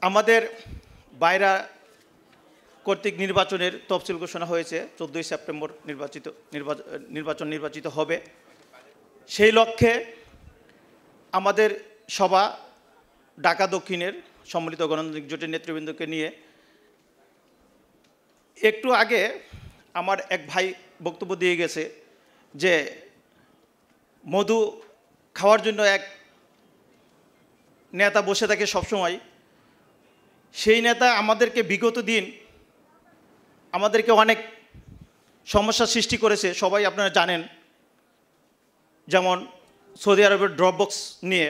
আমাদের বাইরা কর্তৃক নির্বাচনের তফসিল ঘোষণা হয়েছে। 14ই সেপ্টেম্বর নির্বাচিত হবে। সেই লক্ষ্যে আমাদের সভা ঢাকা দক্ষিণের সম্মিলিত গণতান্ত্রিক জোটের নেতৃবৃন্দকে নিয়ে একটু আগে আমার এক ভাই বক্তব্য দিয়ে গেছে যে মধু খাওয়ার জন্য এক নেতা বসে থাকে সবসময়। সেই নেতা আমাদেরকে বিগত দিন আমাদেরকে অনেক সমস্যার সৃষ্টি করেছে, সবাই আপনারা জানেন। যেমন সৌদি আরবের ড্রপবক্স নিয়ে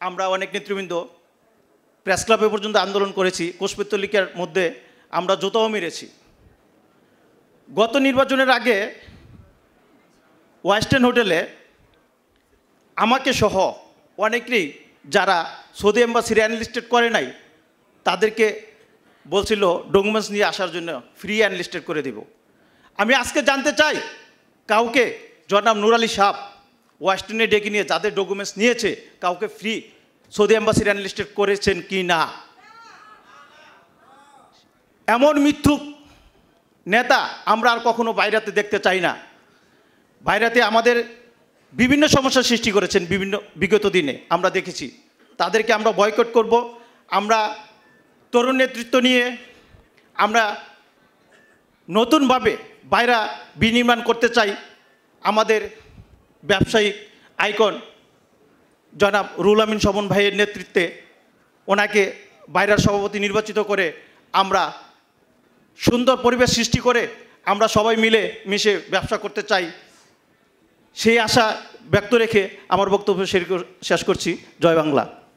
আমরা অনেক নেতৃবৃন্দ প্রেস ক্লাবে পর্যন্ত আন্দোলন করেছি, কোষপত্তলিকার মধ্যে আমরা জুতাও মেরেছি। গত নির্বাচনের আগে ওয়েস্টার্ন হোটেলে আমাকে সহ অনেকেই যারা সৌদি এম্বাসির অ্যানলিস্টেড করে নাই তাদেরকে বলছিল ডকুমেন্টস নিয়ে আসার জন্য ফ্রি অ্যানলিস্টেড করে দেব। আমি আজকে জানতে চাই কাউকে জনাব নূর আলী সাহ ওয়েস্টার্নে ডেকে নিয়ে যাদের ডকুমেন্টস নিয়েছে কাউকে ফ্রি সৌদি এম্বাসির অ্যানলিস্টেড করেছেন কি না। এমন মিথ্যুক নেতা আমরা আর কখনো বাইরাতে দেখতে চাই না। বাইরাতে আমাদের বিভিন্ন সমস্যার সৃষ্টি করেছেন বিগত দিনে আমরা দেখেছি। তাদেরকে আমরা বয়কট করব। আমরা তরুণ নেতৃত্ব নিয়ে আমরা নতুনভাবে বাইরা বিনির্মাণ করতে চাই। আমাদের ব্যবসায়িক আইকন জনাব রুহুল আমিন স্বপন ভাইয়ের নেতৃত্বে ওনাকে বাইরার সভাপতি নির্বাচিত করে আমরা সুন্দর পরিবেশ সৃষ্টি করে আমরা সবাই মিলে মিশে ব্যবসা করতে চাই। সেই আশা ব্যক্ত রেখে আমার বক্তব্য শেষ করছি। জয় বাংলা।